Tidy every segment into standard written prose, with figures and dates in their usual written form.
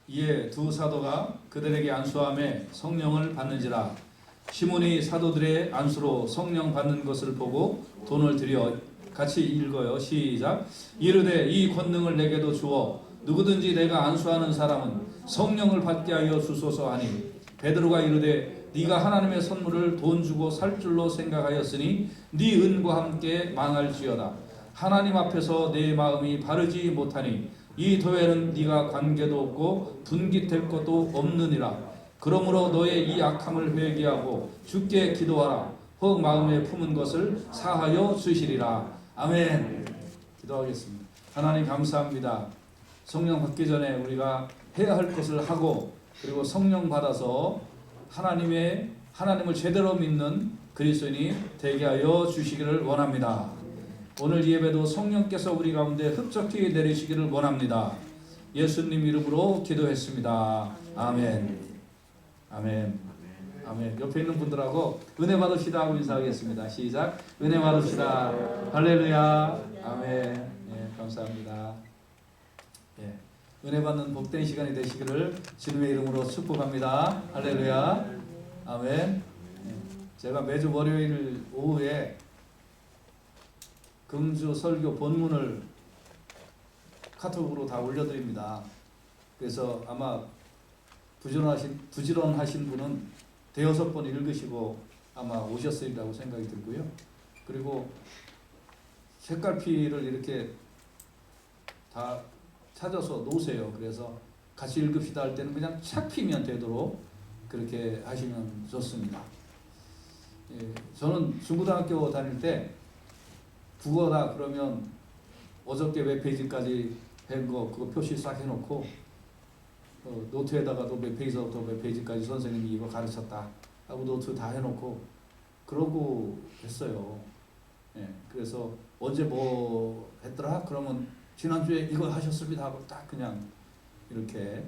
이에 두 사도가 그들에게 안수함에 성령을 받는지라. 시몬이 사도들의 안수로 성령 받는 것을 보고 돈을 들여 같이 읽어요. 시작. 이르되 이 권능을 내게도 주어 누구든지 내가 안수하는 사람은 성령을 받게 하여 주소서 하니, 베드로가 이르되 네가 하나님의 선물을 돈 주고 살 줄로 생각하였으니 네 은과 함께 망할지어다. 하나님 앞에서 내 마음이 바르지 못하니 이 도에는 네가 관계도 없고 분깃될 것도 없느니라. 그러므로 너의 이 악함을 회개하고 주께 기도하라. 혹 마음에 품은 것을 사하여 주시리라. 아멘. 기도하겠습니다. 하나님 감사합니다. 성령 받기 전에 우리가 해야 할 것을 하고, 그리고 성령 받아서 하나님을 제대로 믿는 그리스도인이 되게 하여 주시기를 원합니다. 오늘 예배도 성령께서 우리 가운데 흡족히 내리시기를 원합니다. 예수님 이름으로 기도했습니다. 아멘. 아멘. 아멘. 옆에 있는 분들하고 은혜 받읍시다 하고 인사하겠습니다. 시작. 은혜 받읍시다. 할렐루야. 아멘. 예, 감사합니다. 예, 은혜 받는 복된 시간이 되시기를 주님의 이름으로 축복합니다. 할렐루야. 아멘. 예, 제가 매주 월요일 오후에 금주 설교 본문을 카톡으로 다 올려드립니다. 그래서 아마 부지런하신 분은 대여섯 번 읽으시고 아마 오셨으리라고 생각이 들고요. 그리고 책갈피를 이렇게 다 찾아서 놓으세요. 그래서 같이 읽읍시다 할 때는 그냥 착 피면 되도록 그렇게 하시면 좋습니다. 예, 저는 중고등학교 다닐 때 국어다 그러면 어저께 몇 페이지까지 한 거 그거 표시 싹 해놓고 노트에다가도 몇 페이지부터 몇 페이지까지 선생님이 이거 가르쳤다 하고 노트 다 해놓고 그러고 했어요. 예, 그래서 언제 뭐 했더라? 그러면 지난주에 이거 하셨습니다 하고 딱 그냥 이렇게. 예.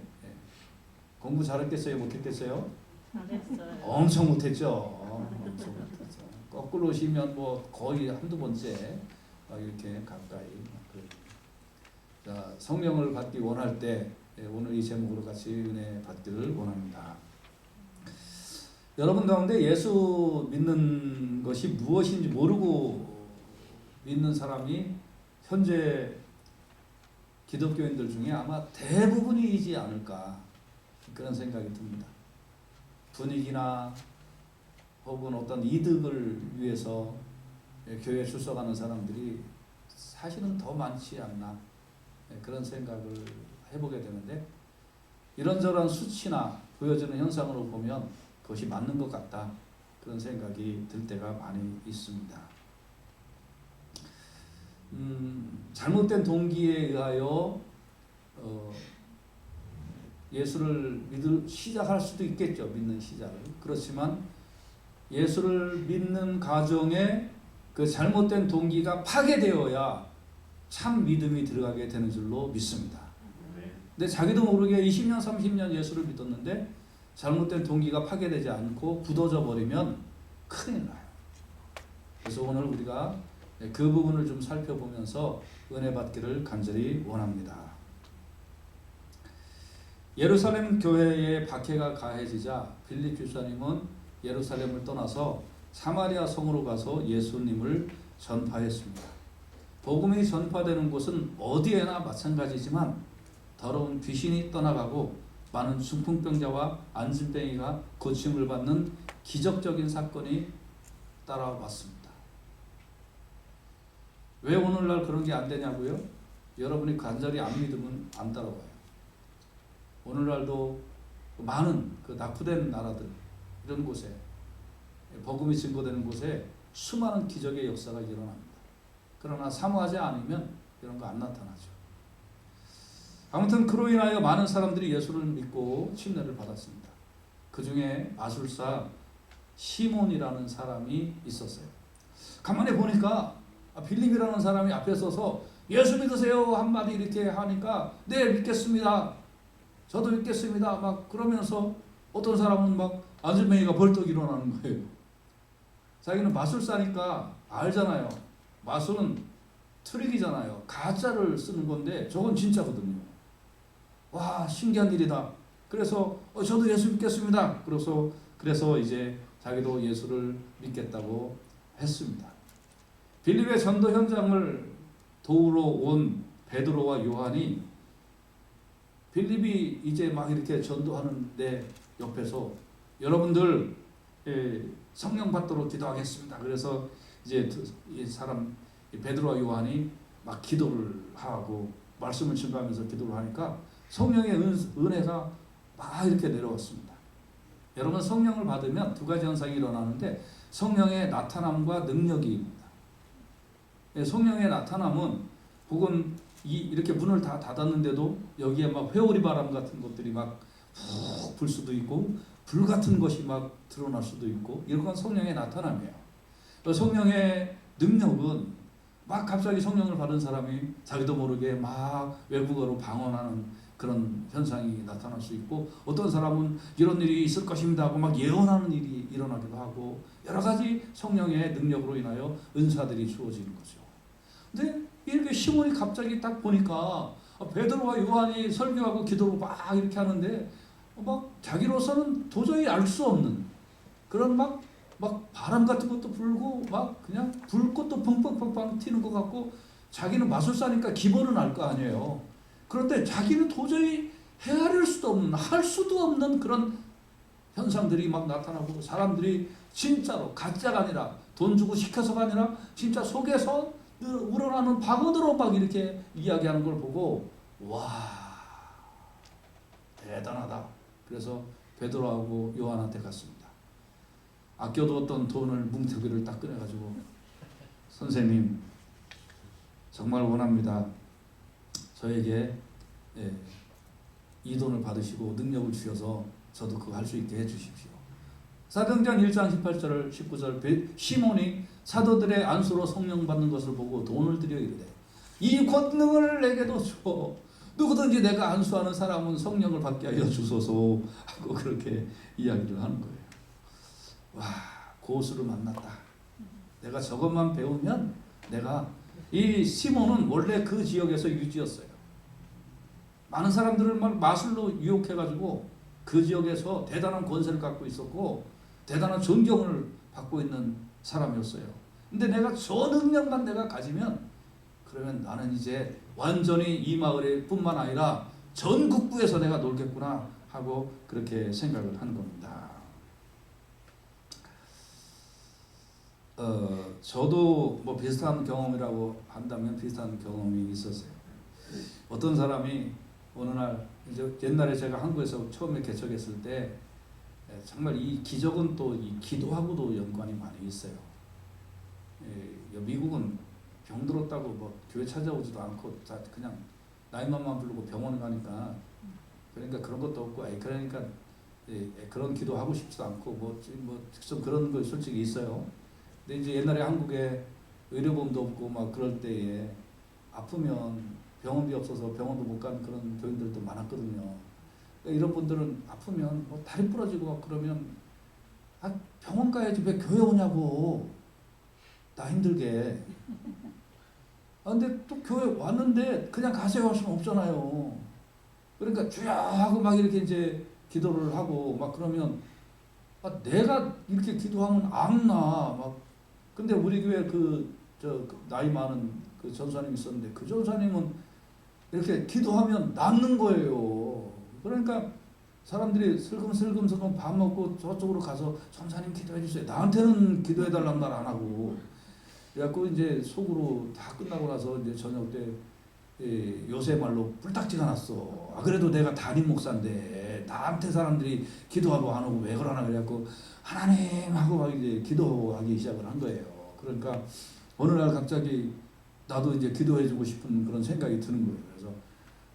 공부 잘했겠어요? 못했겠어요? 잘했어요. 엄청 못했죠. 엄청 못했죠. 거꾸로 오시면 뭐 거의 한두 번째 이렇게 가까이. 자, 성령을 받기 원할 때 오늘 이 제목으로 같이 은혜 받기를 원합니다. 여러분 가운데 예수 믿는 것이 무엇인지 모르고 믿는 사람이 현재 기독교인들 중에 아마 대부분이지 않을까 그런 생각이 듭니다. 분위기나 혹은 어떤 이득을 위해서 교회에 출석하는 사람들이 사실은 더 많지 않나 그런 생각을 해보게 되는데, 이런저런 수치나 보여지는 현상으로 보면 그것이 맞는 것 같다 그런 생각이 들 때가 많이 있습니다. 잘못된 동기에 의하여 예수를 시작할 수도 있겠죠. 믿는 시작을. 그렇지만 예수를 믿는 가정에 그 잘못된 동기가 파괴되어야 참 믿음이 들어가게 되는 줄로 믿습니다. 근데 자기도 모르게 20년 30년 예수를 믿었는데 잘못된 동기가 파괴되지 않고 굳어져 버리면 큰일 나요. 그래서 오늘 우리가 그 부분을 좀 살펴보면서 은혜 받기를 간절히 원합니다. 예루살렘 교회의 박해가 가해지자 빌립 집사님은 예루살렘을 떠나서 사마리아 성으로 가서 예수님을 전파했습니다. 복음이 전파되는 곳은 어디에나 마찬가지지만 더러운 귀신이 떠나가고 많은 중풍병자와 안진뱅이가 고침을 받는 기적적인 사건이 따라왔습니다. 왜 오늘날 그런 게 안 되냐고요? 여러분이 간절히 안 믿으면 안 따라와요. 오늘날도 많은 그 낙후된 나라들 이런 곳에 복음이 증거되는 곳에 수많은 기적의 역사가 일어납니다. 그러나 사모하지 않으면 이런 거 안 나타나죠. 아무튼 그로 인하여 많은 사람들이 예수를 믿고 침례를 받았습니다. 그 중에 마술사 시몬이라는 사람이 있었어요. 가만히 보니까 빌립이라는 사람이 앞에 서서 예수 믿으세요 한마디 이렇게 하니까 네 믿겠습니다. 저도 믿겠습니다. 막 그러면서 어떤 사람은 막 안진뱅이가 벌떡 일어나는 거예요. 자기는 마술사니까 알잖아요. 마술은 트릭이잖아요. 가짜를 쓰는 건데 저건 진짜거든요. 와, 신기한 일이다. 그래서 저도 예수 믿겠습니다. 그래서 이제 자기도 예수를 믿겠다고 했습니다. 빌립의 전도 현장을 도우러 온 베드로와 요한이 빌립이 이제 막 이렇게 전도하는데 옆에서 여러분들 성령 받도록 기도하겠습니다. 그래서 이제 이 사람 베드로와 요한이 막 기도를 하고 말씀을 증거하면서 기도를 하니까 성령의 은혜가 막 이렇게 내려왔습니다. 여러분, 성령을 받으면 두 가지 현상이 일어나는데 성령의 나타남과 능력입니다. 성령의 나타남은 혹은 이렇게 문을 다 닫았는데도 여기에 막 회오리 바람 같은 것들이 막 훅 불 수도 있고 불 같은 것이 막 드러날 수도 있고 이런 건 성령의 나타남이에요. 성령의 능력은 막 갑자기 성령을 받은 사람이 자기도 모르게 막 외국어로 방언하는 그런 현상이 나타날 수 있고 어떤 사람은 이런 일이 있을 것입니다 하고 막 예언하는 일이 일어나기도 하고 여러 가지 성령의 능력으로 인하여 은사들이 주어지는 거죠. 근데 이렇게 시몬이 갑자기 딱 보니까 베드로와 요한이 설교하고 기도로 막 이렇게 하는데 막 자기로서는 도저히 알 수 없는 그런 막 바람 같은 것도 불고 막 그냥 불꽃도 펑펑펑펑 튀는 것 같고 자기는 마술사니까 기본은 알 거 아니에요. 그런데 자기는 도저히 헤아릴 수도 없는 할 수도 없는 그런 현상들이 막 나타나고 사람들이 진짜로 가짜가 아니라 돈 주고 시켜서가 아니라 진짜 속에서 우러나는 방언으로 막 이렇게 이야기하는 걸 보고 와, 대단하다. 그래서 베드로하고 요한한테 갔습니다. 아껴두었던 돈을 뭉태기를 딱 꺼내가지고 선생님 정말 원합니다. 저에게 이 돈을 받으시고 능력을 주셔서 저도 그거 할 수 있게 해주십시오. 사도행전 1장 18절 19절 시몬이 사도들의 안수로 성령 받는 것을 보고 돈을 들여 이르되 이 권능을 내게도 줘 누구든지 내가 안수하는 사람은 성령을 받게 하여 주소서 하고 그렇게 이야기를 하는 거예요. 와, 고수를 만났다. 내가 저것만 배우면 내가 이 시몬은 원래 그 지역에서 유지였어요. 많은 사람들을 마술로 유혹해가지고 그 지역에서 대단한 권세를 갖고 있었고 대단한 존경을 받고 있는 사람이었어요. 근데 내가 저 능력만 내가 가지면 그러면 나는 이제 완전히 이 마을에 뿐만 아니라 전국구에서 내가 놀겠구나 하고 그렇게 생각을 한 겁니다. 저도 뭐 비슷한 경험이라고 한다면 비슷한 경험이 있었어요. 어떤 사람이 어느 날 이제 옛날에 제가 한국에서 처음에 개척했을 때 정말 이 기적은 또 이 기도하고도 연관이 많이 있어요. 미국은 병 들었다고 뭐 교회 찾아오지도 않고 그냥 나이만만 부르고 병원 가니까 그러니까 그런 것도 없고 그러니까 그런 기도하고 싶지도 않고 좀 그런 거 솔직히 있어요. 근데 이제 옛날에 한국에 의료보험도 없고 막 그럴 때에 아프면 병원비 없어서 병원도 못 가는 그런 교인들도 많았거든요. 그러니까 이런 분들은 아프면 뭐 다리 부러지고 막 그러면 병원 가야지 왜 교회 오냐고 나 힘들게. 근데 또 교회 왔는데 그냥 가세요 할 수는 없잖아요. 그러니까 주여 하고 막 이렇게 이제 기도를 하고 막 그러면 내가 이렇게 기도하면 안 나. 막 근데 우리 교회 그 나이 많은 그 전사님 있었는데 그 전사님은 이렇게 기도하면 낫는 거예요. 그러니까 사람들이 슬금슬금 밥 먹고 저쪽으로 가서 전사님 기도해 주세요. 나한테는 기도해 달라는 말 안 하고. 그래갖고 이제 속으로 다 끝나고 나서 이제 저녁 때 요새 말로 뿔딱지가 났어. 그래도 내가 담임 목사인데 나한테 사람들이 기도하고 안 오고 왜 그러나 그래갖고 하나님 하고 막 이제 기도하기 시작을 한 거예요. 그러니까 어느 날 갑자기 나도 이제 기도해주고 싶은 그런 생각이 드는 거예요. 그래서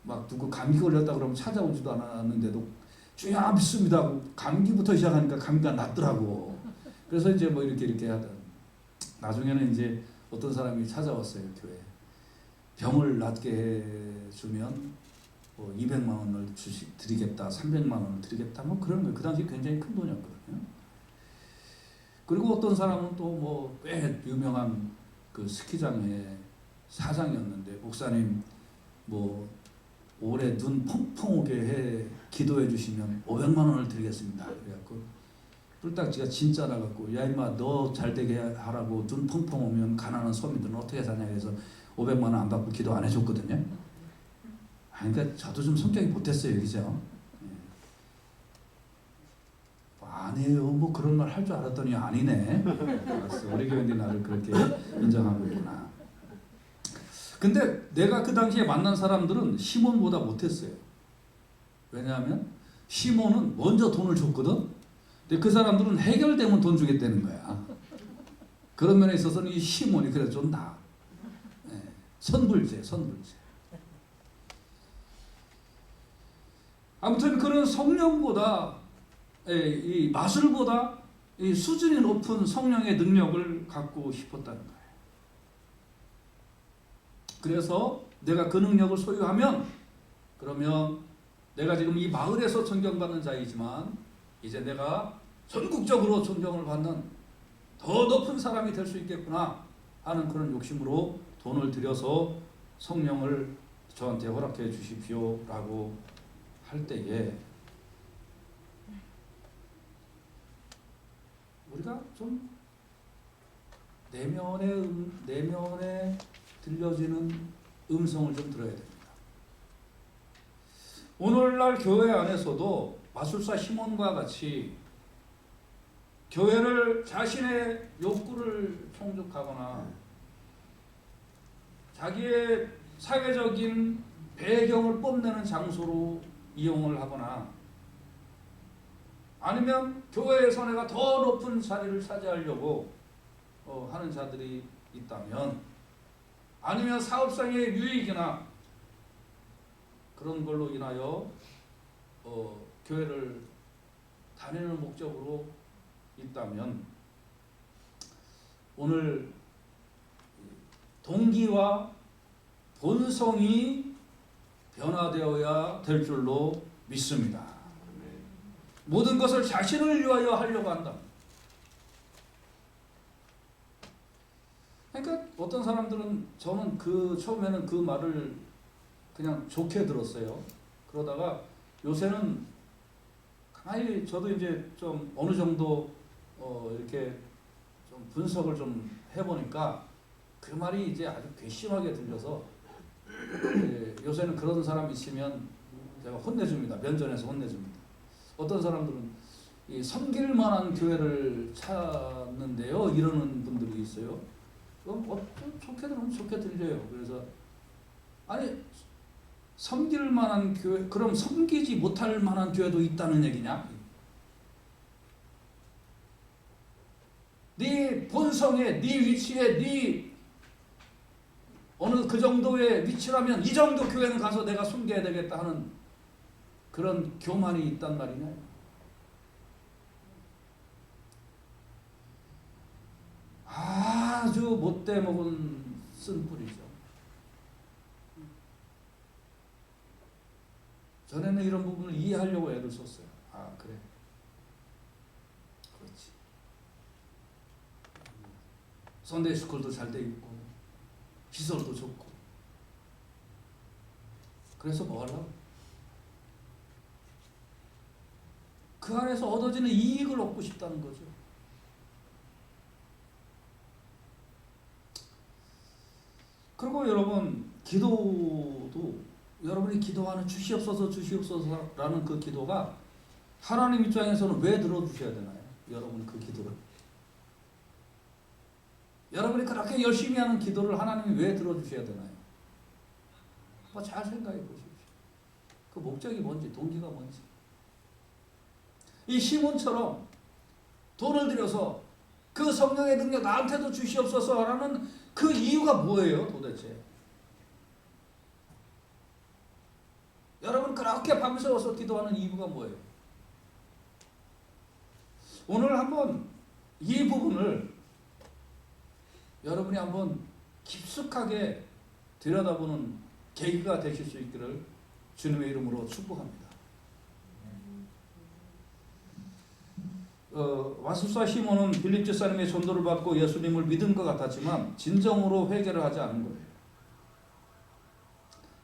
막 누구 감기 걸렸다 그러면 찾아오지도 않았는데도 주여 믿습니다 하고 감기부터 시작하니까 감기가 낫더라고. 그래서 이제 뭐 이렇게 하다 나중에는 이제 어떤 사람이 찾아왔어요. 교회에. 병을 낫게 해주면 뭐 200만 원을 드리겠다, 300만 원을 드리겠다, 뭐 그런 거예요. 그 당시 굉장히 큰 돈이었거든요. 그리고 어떤 사람은 또 뭐 꽤 유명한 그 스키장의 사장이었는데 목사님 뭐 올해 눈 펑펑 오게 해 기도해 주시면 500만 원을 드리겠습니다. 그래갖고 뿔딱지가 진짜 나갖고 야 임마 너 잘 되게 하라고 눈 펑펑 오면 가난한 서민들은 어떻게 사냐 해서 500만 원 안 받고 기도 안 해줬거든요. 그러니까 저도 좀 성격이 못했어요, 그죠? 안 해요. 뭐 그런 말 할 줄 알았더니 아니네. 알았어. 우리 교인들이 나를 그렇게 인정하고 있구나. 근데 내가 그 당시에 만난 사람들은 시몬보다 못했어요. 왜냐하면 시몬은 먼저 돈을 줬거든. 근데 그 사람들은 해결되면 돈 주겠다는 거야. 그런 면에 있어서는 이 시몬이 그래 좀 나아. 선불제. 아무튼 그런 성령보다 이 마술보다 이 수준이 높은 성령의 능력을 갖고 싶었다는 거예요. 그래서 내가 그 능력을 소유하면 그러면 내가 지금 이 마을에서 존경받는 자이지만 이제 내가 전국적으로 존경을 받는 더 높은 사람이 될 수 있겠구나 하는 그런 욕심으로 돈을 들여서 성령을 저한테 허락해 주십시오라고 할 때에 우리가 좀 내면에 들려지는 음성을 좀 들어야 됩니다. 오늘날 교회 안에서도 마술사 시몬과 같이 교회를 자신의 욕구를 충족하거나 자기의 사회적인 배경을 뽐내는 장소로 이용을 하거나 아니면 교회에서 내가 더 높은 자리를 차지하려고 하는 자들이 있다면 아니면 사업상의 유익이나 그런 걸로 인하여 교회를 다니는 목적으로 있다면 오늘 동기와 본성이 변화되어야 될 줄로 믿습니다. 모든 것을 자신을 위하여 하려고 한다. 그러니까 어떤 사람들은 저는 처음에는 그 말을 그냥 좋게 들었어요. 그러다가 요새는 가만히 저도 이제 좀 어느 정도 이렇게 좀 분석을 좀 해보니까 그 말이 이제 아주 괘씸하게 들려서 요새는 그런 사람 있으면 제가 혼내줍니다. 면전에서 혼내줍니다. 어떤 사람들은 이 섬길 만한 교회를 찾는데요 이러는 분들이 있어요. 그럼 좋게 들으면 좋게 들려요. 그래서 아니 섬길 만한 교회 그럼 섬기지 못할 만한 교회도 있다는 얘기냐? 네 본성에 네 위치에 네 어느 그 정도의 위치라면 이 정도 교회는 가서 내가 숨겨야 되겠다 하는 그런 교만이 있단 말이냐. 아주 못돼 먹은 쓴뿌리죠. 전에는 이런 부분을 이해하려고 애를 썼어요. 아 그래. 그렇지. 선데이 스쿨도 잘 돼 있고 시설도 좋고 그래서 뭐 하려고? 그 안에서 얻어지는 이익을 얻고 싶다는 거죠. 그리고 여러분 기도도 여러분이 기도하는 주시옵소서라는 그 기도가 하나님 입장에서는 왜 들어주셔야 되나요? 여러분 그 기도를 여러분이 그렇게 열심히 하는 기도를 하나님이 왜 들어주셔야 되나요? 잘 생각해 보십시오. 그 목적이 뭔지 동기가 뭔지. 이 시몬처럼 돈을 들여서 그 성령의 능력 나한테도 주시옵소서라는 그 이유가 뭐예요 도대체? 여러분 그렇게 밤새워서 기도하는 이유가 뭐예요? 오늘 한번 이 부분을 여러분이 한번 깊숙하게 들여다보는 계기가 되실 수 있기를 주님의 이름으로 축복합니다. 마술사 시몬은 빌립 집사님의 전도를 받고 예수님을 믿은 것 같았지만 진정으로 회개를 하지 않은 거예요.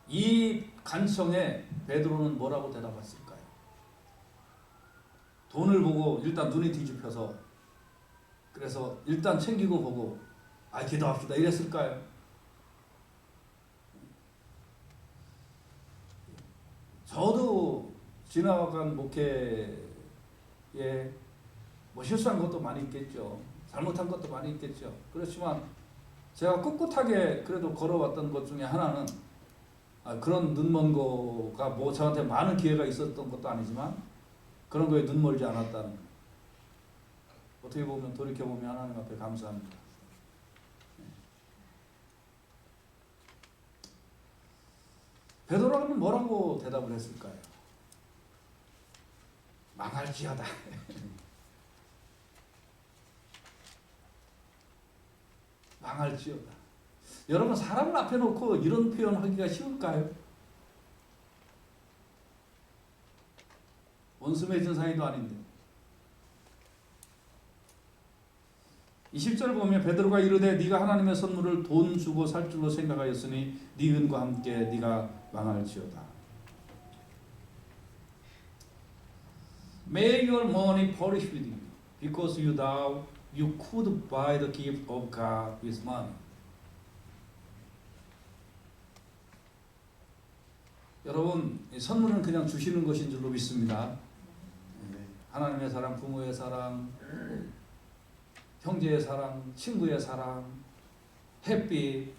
이 간청에 베드로는 뭐라고 대답했을까요? 돈을 보고 일단 눈이 뒤집혀서 그래서 일단 챙기고 보고 기도합시다 이랬을까요? 저도 지나간 목회에 뭐 실수한 것도 많이 있겠죠. 잘못한 것도 많이 있겠죠. 그렇지만 제가 꿋꿋하게 그래도 걸어왔던 것 중에 하나는 그런 눈먼 거가 뭐 저한테 많은 기회가 있었던 것도 아니지만 그런 거에 눈멀지 않았다는, 어떻게 보면 돌이켜보면 하나님 앞에 감사합니다. 베드로는 뭐라고 대답을 했을까요? 망할지어다. 망할지어다. 여러분, 사람을 앞에 놓고 이런 표현하기가 쉬울까요? 원수 맺은 사이도 아닌데. 20절 보면 베드로가 이르되 네가 하나님의 선물을 돈 주고 살 줄로 생각하였으니 네 은과 함께 네가 망할지어다. May your money perish with you, because you thought you could buy the gift of God with money. 여러분, 선물은 그냥 주시는 것인 줄로 믿습니다. 하나님의 사랑, 부모의 사랑, 형제의 사랑, 친구의 사랑, 햇빛,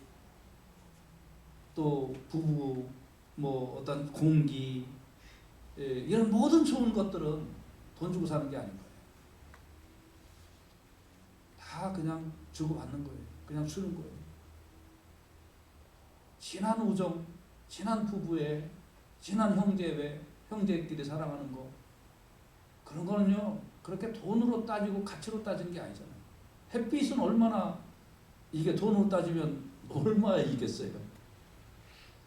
또 부부, 뭐 어떤 공기, 이런 모든 좋은 것들은 돈 주고 사는 게 아닌 거예요. 다 그냥 주고받는 거예요. 그냥 주는 거예요. 진한 우정, 진한 부부에, 진한 형제에, 형제끼리 사랑하는 거, 그런 거는요, 그렇게 돈으로 따지고 가치로 따지는 게 아니잖아요. 햇빛은 얼마나, 이게 돈으로 따지면 얼마나 이겠어요.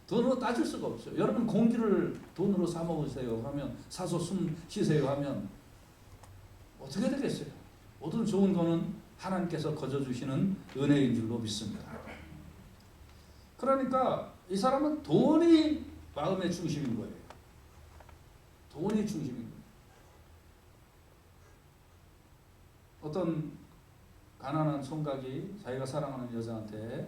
돈으로 따질 수가 없어요. 여러분, 공기를 돈으로 사 먹으세요 하면, 사서 숨 쉬세요 하면 어떻게 되겠어요? 모든 좋은 거는 하나님께서 거저주시는 은혜인 줄로 믿습니다. 그러니까 이 사람은 돈이 마음의 중심인 거예요. 돈이 중심인 거예요. 어떤 가난한 총각이 자기가 사랑하는 여자한테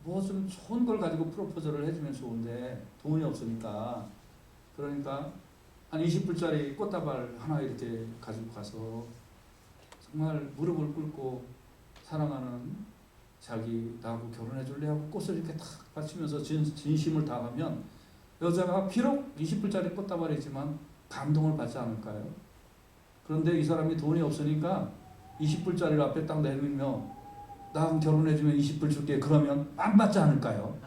뭐 좀 좋은 걸 가지고 프로포즈를 해주면 좋은데 돈이 없으니까, 그러니까 한 20불짜리 꽃다발 하나 이렇게 가지고 가서 정말 무릎을 꿇고 사랑하는 자기 나하고 결혼해 줄래 하고 꽃을 이렇게 탁 받치면서 진심을 다하면 여자가 비록 20불짜리 꽃다발이지만 감동을 받지 않을까요? 그런데 이 사람이 돈이 없으니까 20불짜리를 앞에 딱 내밀며 나랑 결혼해주면 20불 줄게, 그러면 안 받지 않을까요?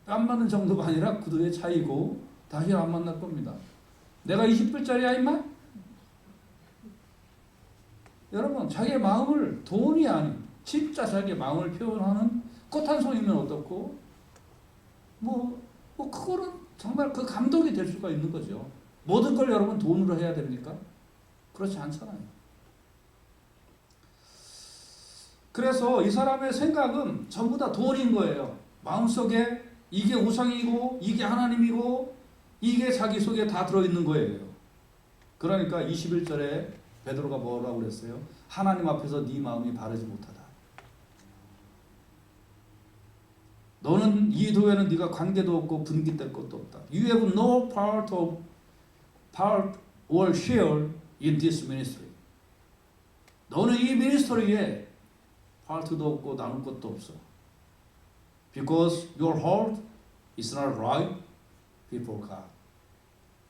안 맞는 정도가 아니라 구도의 차이고 다시 안 만날 겁니다. 내가 20불짜리야 임마? 여러분, 자기의 마음을 돈이 아닌 진짜 자기의 마음을 표현하는 꽃 한 송이면 어떻고, 뭐 그거는 정말 그 감동이 될 수가 있는 거죠. 모든 걸 여러분 돈으로 해야 됩니까? 그렇지 않잖아요. 그래서 이 사람의 생각은 전부 다 돈인 거예요. 마음속에 이게 우상이고 이게 하나님이고 이게 자기 속에 다 들어있는 거예요. 그러니까 21절에 베드로가 뭐라고 그랬어요? 하나님 앞에서 네 마음이 바르지 못하다. 너는 이 도에는 네가 관계도 없고 분깃될 것도 없다. You have no part or share in this ministry. 너는 이 미니스터리에 파트도 없고 나눌 것도 없어. Because your heart is not right before God.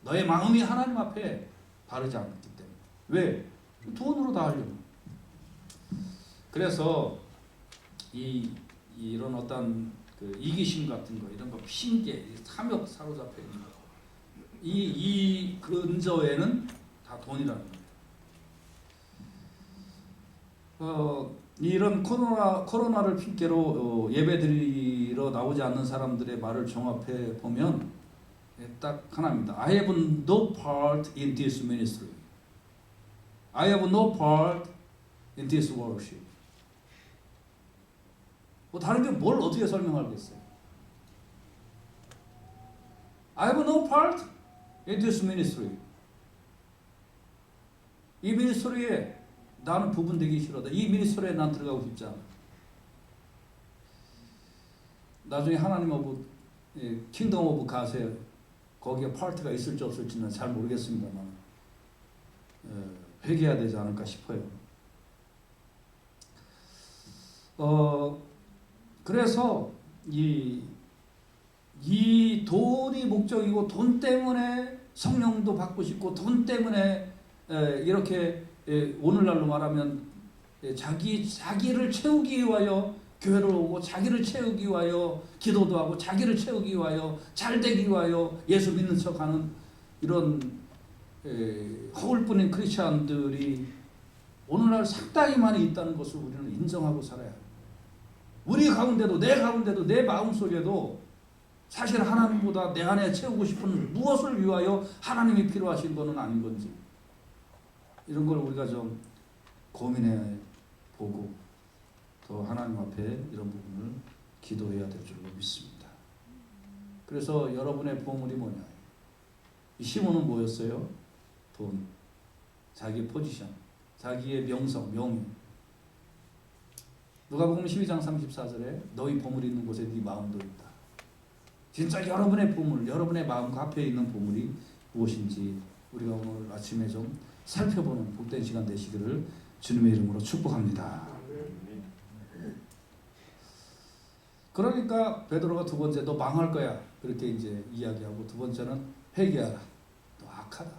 너의 마음이 하나님 앞에 바르지 않기 때문에. 왜? 돈으로 다 하려고. 그래서 이런 어떤 그 이기심 같은 거, 이런 거, 핑계, 탐욕 사로잡혀 있는 거, 이 근저에는 다 돈이라는 거예요. 이런 코로나를 핑계로 예배드리러 나오지 않는 사람들의 말을 종합해 보면 딱 하나입니다. I have no part in this ministry. I have no part in this worship. 뭐 다른 게 뭘 어떻게 설명하겠어요? I have no part in this ministry. 이 미니스트리에 나는 부분되기 싫어다. 이 미니스트리에 난 들어가고 싶지 않아. 나중에 하나님 오브 킹덤 오브 갓에 거기에 파트가 있을지 없을지는 잘 모르겠습니다만 회개해야 되지 않을까 싶어요. 그래서 이 돈이 목적이고 돈 때문에 성령도 받고 싶고 돈 때문에 이렇게 오늘날로 말하면 자기를 채우기 위하여 교회를 오고 자기를 채우기 위하여 기도도 하고 자기를 채우기 위하여 잘되기 위하여 예수 믿는 척하는 이런 허울뿐인 크리스천들이 오늘날 상당히 많이 있다는 것을 우리는 인정하고 살아야 해요. 우리 가운데도 내 마음속에도 사실 하나님보다 내 안에 채우고 싶은 무엇을 위하여 하나님이 필요하신 것은 아닌 건지 이런 걸 우리가 좀 고민해 보고 또 하나님 앞에 이런 부분을 기도해야 될 줄로 믿습니다. 그래서 여러분의 보물이 뭐냐? 이 시몬은 뭐였어요? 돈, 자기의 포지션, 자기의 명성, 명예. 누가복음 12장 34절에 너희 보물이 있는 곳에 네 마음도 있다. 진짜 여러분의 보물, 여러분의 마음 앞에 있는 보물이 무엇인지 우리가 오늘 아침에 좀 살펴보는 복된 시간 되시기를 주님의 이름으로 축복합니다. 그러니까 베드로가 두 번째 너 망할 거야 그렇게 이제 이야기하고 두 번째는 회개하라. 너 악하다.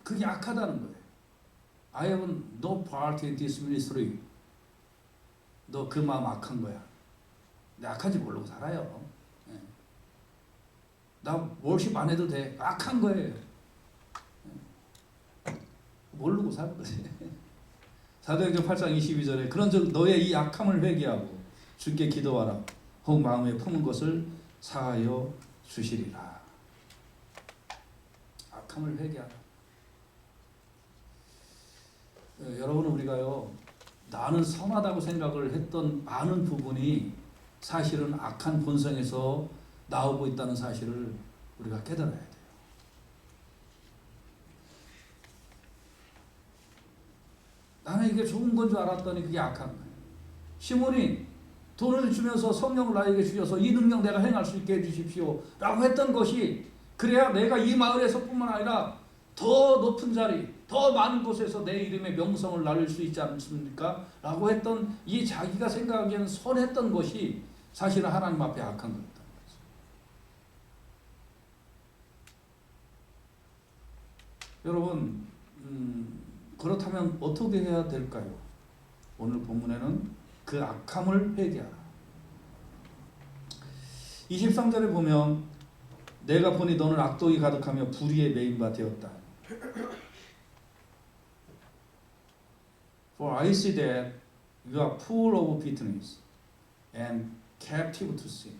그게 악하다는 거예요. I have no part in this ministry. 너 그 마음 악한 거야. 근데 악한지 모르고 살아요. 나 월십 안 해도 돼. 악한 거예요. 모르고 살 거지. 사도행전 8장 22절에 그런즉 너의 이 악함을 회개하고 주께 기도하라. 혹 마음에 품은 것을 사하여 주시리라. 악함을 회개하라. 여러분 우리가요 나는 선하다고 생각을 했던 많은 부분이 사실은 악한 본성에서 나오고 있다는 사실을 우리가 깨달아야 돼요. 나는 이게 좋은 건 줄 알았더니 그게 악한 거예요. 시몬이 돈을 주면서 성령을 나에게 주셔서 이 능력 내가 행할 수 있게 해주십시오 라고 했던 것이 그래야 내가 이 마을에서 뿐만 아니라 더 높은 자리 더 많은 곳에서 내 이름의 명성을 날릴 수 있지 않습니까? 라고 했던 이 자기가 생각하기에는 선했던 것이 사실은 하나님 앞에 악한 거였다는 거죠. 여러분 그렇다면 어떻게 해야 될까요? 오늘 본문에는 그 악함을 회개하라. 23절에 보면 내가 보니 너는 악독이 가득하며 불의에 매인 바 되었다. For I see that you are full of bitterness and captive to sin.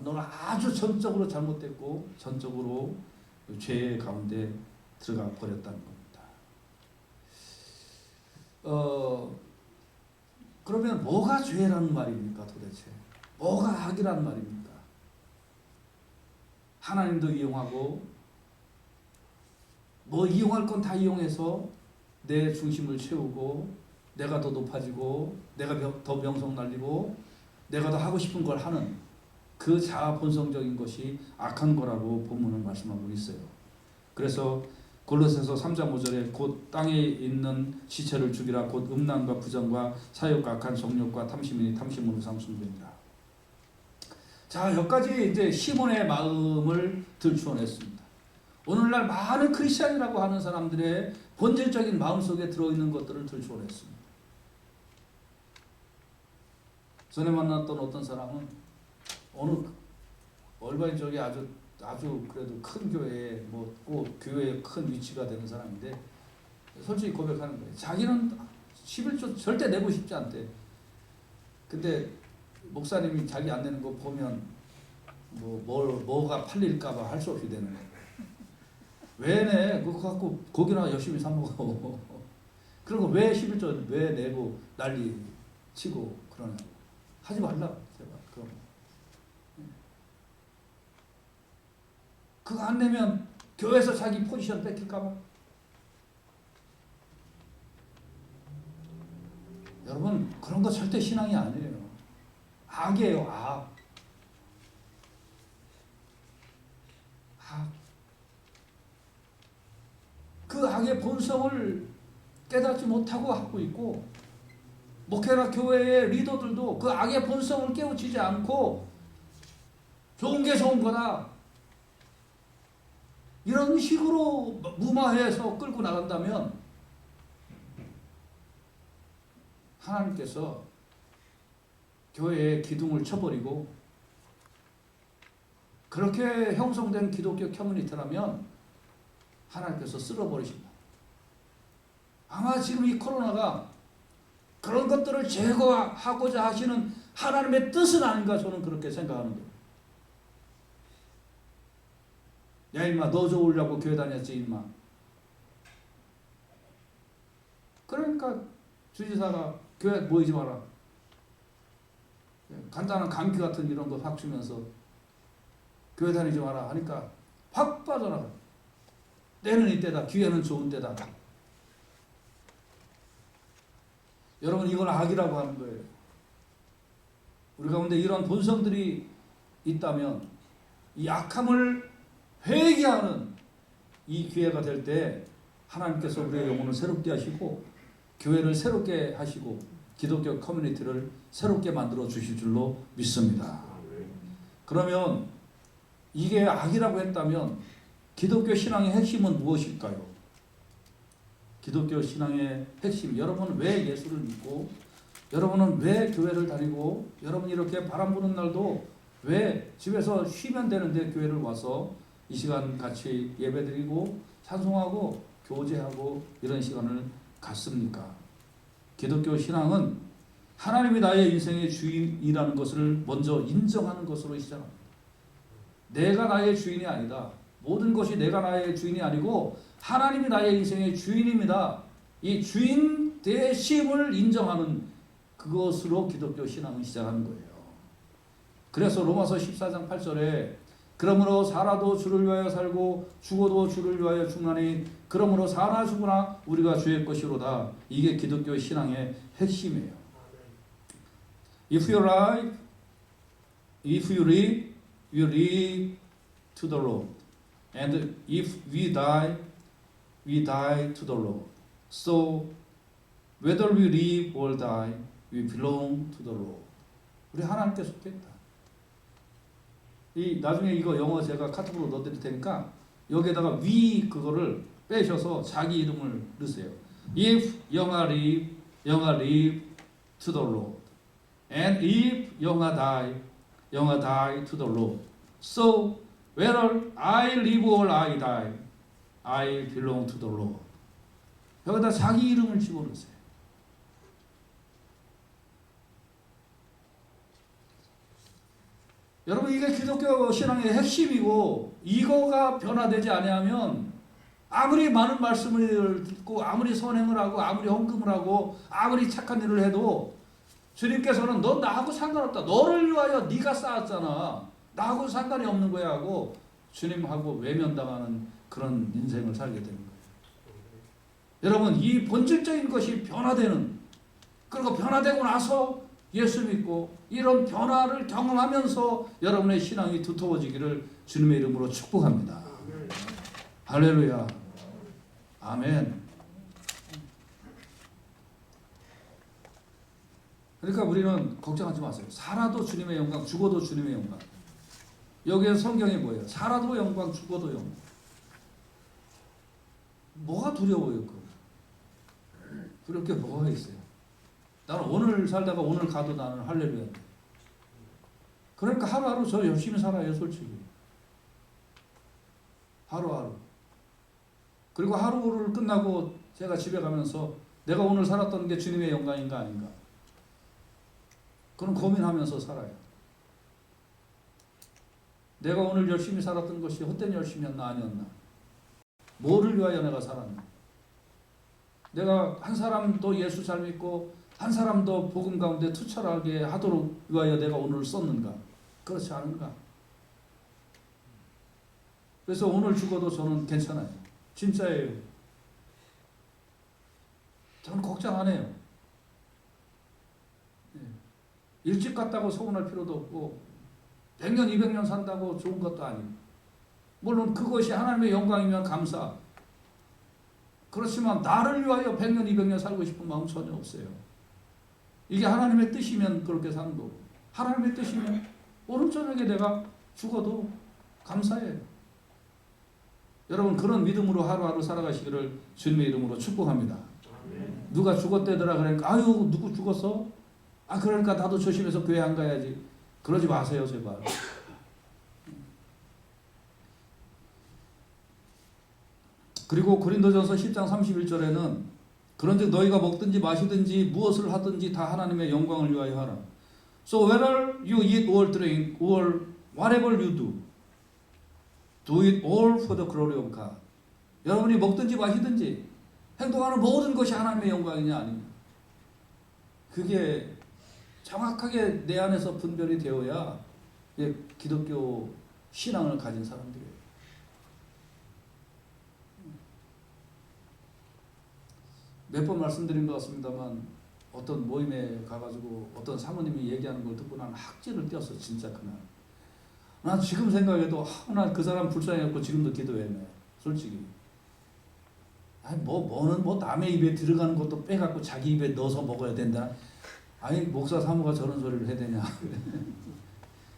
너는 아주 전적으로 잘못됐고 전적으로 죄의 가운데 들어가 버렸다는 겁니다. 그러면 뭐가 죄라는 말입니까 도대체? 뭐가 악이라는 말입니까? 하나님도 이용하고 뭐 이용할 건 다 이용해서 내 중심을 채우고 내가 더 높아지고 내가 더 명성 날리고 내가 더 하고 싶은 걸 하는 그 자아 본성적인 것이 악한 거라고 본문은 말씀하고 있어요. 그래서 골로새서 3장 5절에 곧 땅에 있는 시체를 죽이라 곧 음란과 부정과 사욕과 악한 정욕과 탐심이니 탐심으로 상승됩니다. 자 여기까지 이제 시몬의 마음을 들추어냈습니다. 오늘날 많은 크리스천이라고 하는 사람들의 본질적인 마음속에 들어있는 것들을 들추어냈습니다. 전에 만났던 어떤 사람은 어느 얼바인 쪽에 아주 그래도 큰 교회에 꼭 교회에 큰 위치가 되는 사람인데 솔직히 고백하는 거예요. 자기는 11조 절대 내고 싶지 않대. 근데 목사님이 자기 안 내는 거 보면 뭐가 팔릴까봐 할 수 없이 되는 거예요. 왜 내? 그거 갖고 고기나 열심히 사 먹어. 그런 거 왜 11조 왜 내고 난리 치고 그러냐고. 하지 말라 제발. 그거 안 내면 교회에서 자기 포지션 뺏길까 봐. 여러분 그런 거 절대 신앙이 아니에요. 악이에요. 악. 그 악의 본성을 깨닫지 못하고 하고 있고, 목회나 교회의 리더들도 그 악의 본성을 깨우치지 않고 좋은 게 좋은 거다 이런 식으로 무마해서 끌고 나간다면 하나님께서 교회의 기둥을 쳐버리고, 그렇게 형성된 기독교 커뮤니티라면 하나님께서 쓸어버리십니다. 아마 지금 이 코로나가 그런 것들을 제거하고자 하시는 하나님의 뜻은 아닌가 저는 그렇게 생각하는 거예요. 야 임마 너 좋으려고 교회 다녔지 임마. 그러니까 주지사가 교회 모이지 마라. 간단한 감기 같은 이런 거 확 주면서 교회 다니지 마라 하니까 확 빠져나가. 때는 이때다. 기회는 좋은 때다. 여러분 이걸 악이라고 하는 거예요. 우리 가운데 이런 본성들이 있다면 이 악함을 회개하는 이 기회가 될 때 하나님께서 우리의 영혼을 새롭게 하시고 교회를 새롭게 하시고 기독교 커뮤니티를 새롭게 만들어 주실 줄로 믿습니다. 그러면 이게 악이라고 했다면 기독교 신앙의 핵심은 무엇일까요? 기독교 신앙의 핵심, 여러분은 왜 예수를 믿고, 여러분은 왜 교회를 다니고, 여러분이 이렇게 바람 부는 날도 왜 집에서 쉬면 되는데 교회를 와서 이 시간 같이 예배드리고 찬송하고 교제하고 이런 시간을 갖습니까? 기독교 신앙은 하나님이 나의 인생의 주인이라는 것을 먼저 인정하는 것으로 시작합니다. 내가 나의 주인이 아니다. 모든 것이 내가 나의 주인이 아니고 하나님이 나의 인생의 주인입니다. 이 주인 대심을 인정하는 그것으로 기독교 신앙은 시작하는 거예요. 그래서 로마서 14장 8절에 그러므로 살아도 주를 위하여 살고 죽어도 주를 위하여 죽나니 그러므로 사나 죽으나 우리가 주의 것이로다. 이게 기독교 신앙의 핵심이에요. If you live, if you live, you live to the Lord. And if we die, we die to the Lord. So whether we live or die, we belong to the Lord. 우리 하나님께 속해 있다. 이 나중에 이거 영어 제가 카톡으로 넣어드릴 테니까 여기에다가 we 그거를 빼셔서 자기 이름을 넣으세요. If 영아 live to the Lord. And if 영아 die to the Lord. So whether I live or I die, I belong to the Lord. 여기다 자기 이름을 집어넣으세요. 여러분 이게 기독교 신앙의 핵심이고 이거가 변화되지 아니하면 아무리 많은 말씀을 듣고 아무리 선행을 하고 아무리 헌금을 하고 아무리 착한 일을 해도 주님께서는 넌 나하고 상관없다. 너를 위하여 네가 쌓았잖아. 나하고 상관이 없는 거야 하고 주님하고 외면당하는 그런 인생을 살게 되는 거예요. 여러분 이 본질적인 것이 변화되는, 그리고 변화되고 나서 예수 믿고 이런 변화를 경험하면서 여러분의 신앙이 두터워지기를 주님의 이름으로 축복합니다. 할렐루야. 아멘. 그러니까 우리는 걱정하지 마세요. 살아도 주님의 영광, 죽어도 주님의 영광. 여기에 성경이 뭐예요? 살아도 영광, 죽어도 영광. 뭐가 두려워요? 두려울 게 뭐가 있어요? 나는 오늘 살다가 오늘 가도 나는 할렐루야. 그러니까 하루하루 저 열심히 살아요, 솔직히. 하루하루. 그리고 하루를 끝나고 제가 집에 가면서 내가 오늘 살았던 게 주님의 영광인가 아닌가. 그런 고민하면서 살아요. 내가 오늘 열심히 살았던 것이 헛된 열심이었나 아니었나. 뭐를 위하여 내가 살았나. 내가 한 사람도 예수 잘 믿고 한 사람도 복음 가운데 투철하게 하도록 위하여 내가 오늘 썼는가? 그렇지 않은가? 그래서 오늘 죽어도 저는 괜찮아요. 진짜예요. 저는 걱정 안 해요. 일찍 갔다고 서운할 필요도 없고 100년 200년 산다고 좋은 것도 아니고, 물론 그것이 하나님의 영광이면 감사. 그렇지만 나를 위하여 100년 200년 살고 싶은 마음 전혀 없어요. 이게 하나님의 뜻이면 그렇게 사는 거고, 하나님의 뜻이면 오늘 저녁에 내가 죽어도 감사해요. 여러분 그런 믿음으로 하루하루 살아가시기를 주님의 이름으로 축복합니다. 누가 죽었대더라 그러니까 아유 누구 죽었어? 아 그러니까 나도 조심해서 교회 안 가야지. 그러지 마세요 제발. 그리고 고린도전서 10장 31절에는 그런즉 너희가 먹든지 마시든지 무엇을 하든지 다 하나님의 영광을 위하여 하라. So whether you eat or drink or whatever you do it all for the glory of God. 여러분이 먹든지 마시든지 행동하는 모든 것이 하나님의 영광이냐 아니냐. 그게 정확하게 내 안에서 분별이 되어야 기독교 신앙을 가진 사람들이에요. 몇 번 말씀드린 것 같습니다만 어떤 모임에 가가지고 어떤 사모님이 얘기하는 걸 듣고 나는 학질을 띄었어. 진짜 그날. 난 지금 생각해도 난 그 사람 불쌍해갖고 지금도 기도했네. 솔직히. 아니 뭐는 남의 입에 들어가는 것도 빼갖고 자기 입에 넣어서 먹어야 된다. 아니 목사 사모가 저런 소리를 해야 되냐.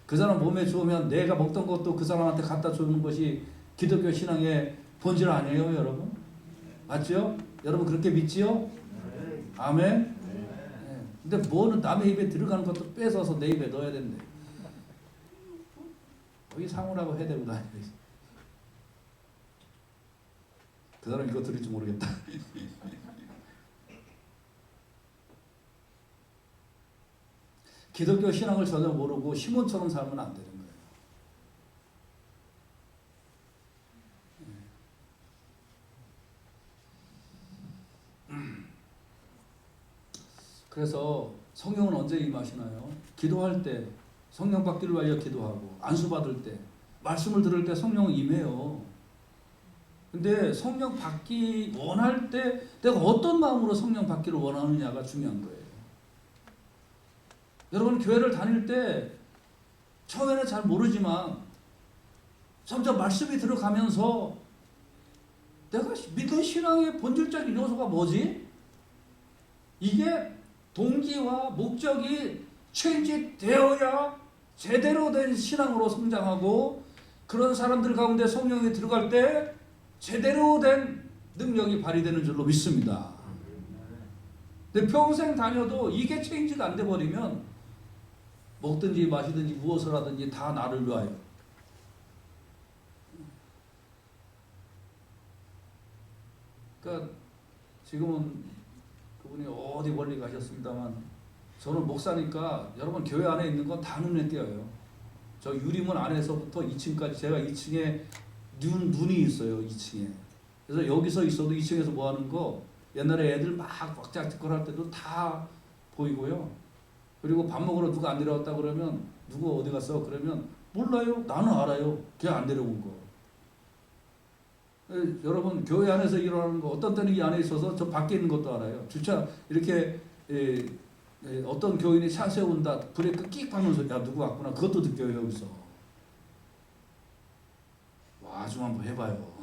그 사람 몸에 좋으면 내가 먹던 것도 그 사람한테 갖다 주는 것이 기독교 신앙의 본질 아니에요 여러분? 맞죠? 여러분 그렇게 믿지요? 아멘? 네. 근데 뭐는 남의 입에 들어가는 것도 뺏어서 내 입에 넣어야 된대. 거기 상우라고 해야 되고 다니고. 그 사람 이거 들을지 모르겠다. 기독교 신앙을 전혀 모르고 시몬처럼 살면 안 되는 거예요. 그래서 성령은 언제 임하시나요? 기도할 때 성령 받기를 위하여 기도하고 안수 받을 때 말씀을 들을 때 성령은 임해요. 근데 성령 받기 원할 때 내가 어떤 마음으로 성령 받기를 원하느냐가 중요한 거예요. 여러분 교회를 다닐 때 처음에는 잘 모르지만 점점 말씀이 들어가면서 내가 믿는 신앙의 본질적인 요소가 뭐지? 이게 동기와 목적이 체인지 되어야 제대로 된 신앙으로 성장하고 그런 사람들 가운데 성령이 들어갈 때 제대로 된 능력이 발휘되는 줄로 믿습니다. 근데 평생 다녀도 이게 체인지가 안 돼버리면 먹든지 마시든지 무엇을 하든지 다 나를 위하여. 그러니까 지금은 그분이 어디 멀리 가셨습니다만 저는 목사니까 여러분 교회 안에 있는 건 다 눈에 띄어요. 저 유리문 안에서부터 2층까지 제가 2층에 눈이 있어요. 2층에. 그래서 여기서 있어도 2층에서 뭐 하는 거 옛날에 애들 막 왁자지껄 할 때도 다 보이고요. 그리고 밥 먹으러 누가 안 내려왔다 그러면 누구 어디 갔어? 그러면 몰라요. 나는 알아요. 걔 안 내려온 거. 여러분 교회 안에서 일어나는 거 어떤 때는 이 안에 있어서 저 밖에 있는 것도 알아요. 주차 이렇게 어떤 교인이 차 세운다 브레이크 끽 하면서 야 누구 왔구나 그것도 느껴요 여기서. 와 좀 한번 해봐요.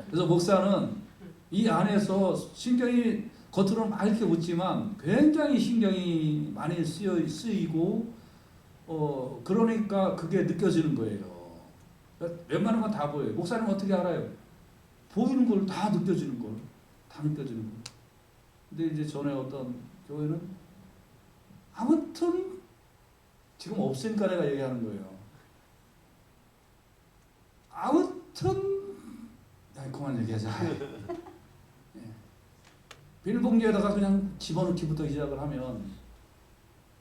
그래서 목사는 이 안에서 신경이 겉으로는 막 이렇게 웃지만 굉장히 신경이 많이 쓰이고 그러니까 그게 느껴지는 거예요. 웬만한 건 다 보여요. 목사님 어떻게 알아요? 보이는 걸 다 느껴지는 걸. 다 느껴지는 걸. 근데 이제 전에 어떤 교회는 아무튼 지금 없으니까 내가 얘기하는 거예요. 아무튼 그만 얘기하자. 빌봉지에다가 그냥 집어넣기부터 시작을 하면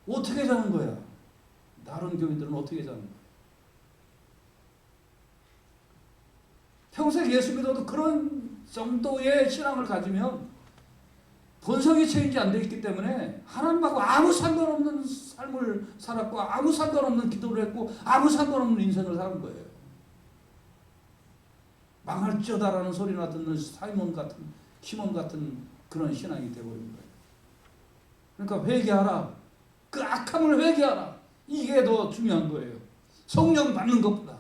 어떻게 자는 거야? 다른 교인들은 어떻게 자는 거야? 평생 예수 믿어도 그런 정도의 신앙을 가지면 본성이 체인지 안 돼 있기 때문에 하나님하고 아무 상관없는 삶을 살았고 아무 상관없는 기도를 했고 아무 상관없는 인생을 사는 거예요. 망할지어다라는 소리나 듣는 사이몬 같은 시몬 같은 그런 신앙이 되어버린 거예요. 그러니까 회개하라. 그 악함을 회개하라. 이게 더 중요한 거예요. 성령 받는 것보다,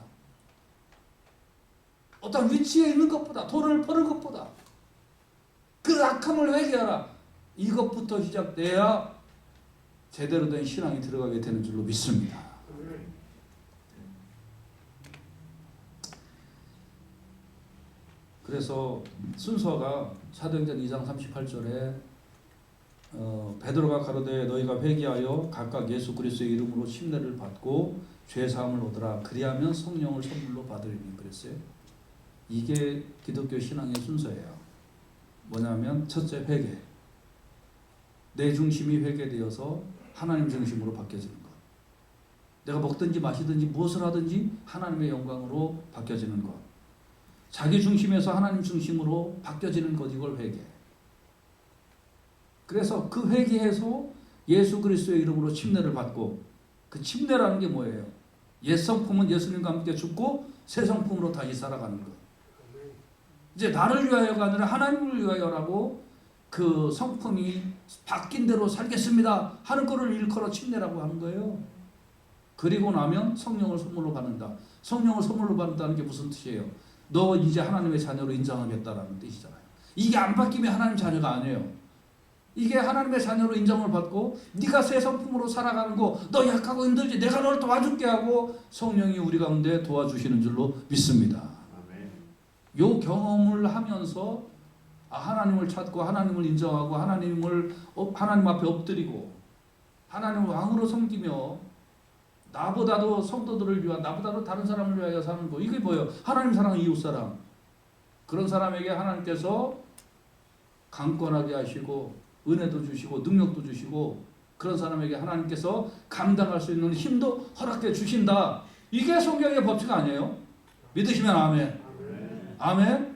어떤 위치에 있는 것보다, 돈을 버는 것보다 그 악함을 회개하라. 이것부터 시작돼야 제대로 된 신앙이 들어가게 되는 줄로 믿습니다. 그래서 순서가 사도행전 2장 38절에 베드로가 가로되 너희가 회개하여 각각 예수 그리스도의 이름으로 침례를 받고 죄 사함을 얻으라. 그리하면 성령을 선물로 받으리니 그랬어요. 이게 기독교 신앙의 순서예요. 뭐냐면 첫째 회개. 내 중심이 회개되어서 하나님 중심으로 바뀌어지는 것. 내가 먹든지 마시든지 무엇을 하든지 하나님의 영광으로 바뀌어지는 것. 자기 중심에서 하나님 중심으로 바뀌어지는 것, 이걸 회개. 그래서 그 회개에서 예수 그리스도의 이름으로 침례를 받고, 그 침례라는 게 뭐예요? 옛 성품은 예수님과 함께 죽고 새 성품으로 다시 살아가는 것. 이제 나를 위하여가 아니라 하나님을 위하여라고 그 성품이 바뀐 대로 살겠습니다 하는 거를 일컬어 침례라고 하는 거예요. 그리고 나면 성령을 선물로 받는다. 성령을 선물로 받는다는 게 무슨 뜻이에요? 너 이제 하나님의 자녀로 인정하겠다라는 뜻이잖아요. 이게 안 바뀌면 하나님 자녀가 아니에요. 이게 하나님의 자녀로 인정을 받고 네가 새 성품으로 살아가는 거, 너 약하고 힘들지 내가 너를 도와줄게 하고 성령이 우리 가운데 도와주시는 줄로 믿습니다. 요 경험을 하면서 하나님을 찾고 하나님을 인정하고 하나님 앞에 엎드리고 하나님을 왕으로 섬기며 나보다도 성도들을 위한, 나보다도 다른 사람을 위하여 사는 거, 이게 뭐예요? 하나님 사랑, 이웃 사랑. 그런 사람에게 하나님께서 강권하게 하시고 은혜도 주시고 능력도 주시고 그런 사람에게 하나님께서 감당할 수 있는 힘도 허락해 주신다. 이게 성경의 법칙 아니에요? 믿으시면 아멘. 아멘.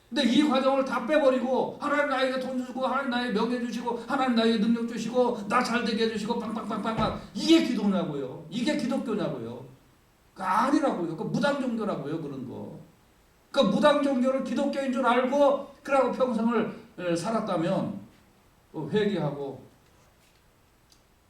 근데 이 과정을 다 빼버리고 하나님 나에게 돈 주시고 하나님 나에게 명예 주시고 하나님 나에게 능력 주시고 나 잘되게 해주시고 빵빵빵빵빵, 이게 기도냐고요? 이게 기독교냐고요? 아니라고요. 그 무당 종교라고요. 그런 거. 그 무당 종교를 기독교인 줄 알고 그러고 평생을 살았다면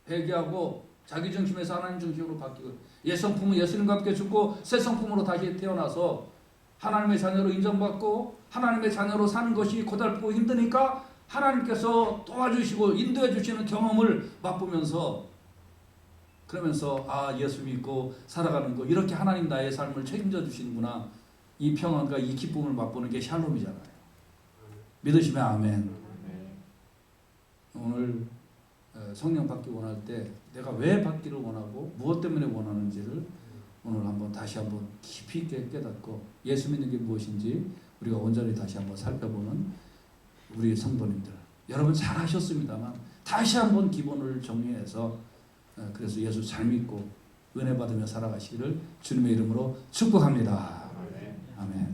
회개하고 자기 중심에서 하나님 중심으로 바뀌고 옛 성품은 예수님과 함께 죽고 새 성품으로 다시 태어나서 하나님의 자녀로 인정받고 하나님의 자녀로 사는 것이 고달프고 힘드니까 하나님께서 도와주시고 인도해 주시는 경험을 맛보면서, 그러면서 예수 믿고 살아가는 거, 이렇게 하나님 나의 삶을 책임져 주시는구나, 이 평안과 이 기쁨을 맛보는 게 샬롬이잖아요. 믿으시면 아멘. 오늘 성령 받기 원할 때 내가 왜 받기를 원하고 무엇 때문에 원하는지를 오늘 다시 한번 깊이 있게 깨닫고 예수 믿는 게 무엇인지 우리가 온전히 다시 한번 살펴보는 우리 성도님들, 여러분 잘 하셨습니다만 다시 한번 기본을 정리해서 그래서 예수 잘 믿고 은혜 받으며 살아가시기를 주님의 이름으로 축복합니다. 아멘.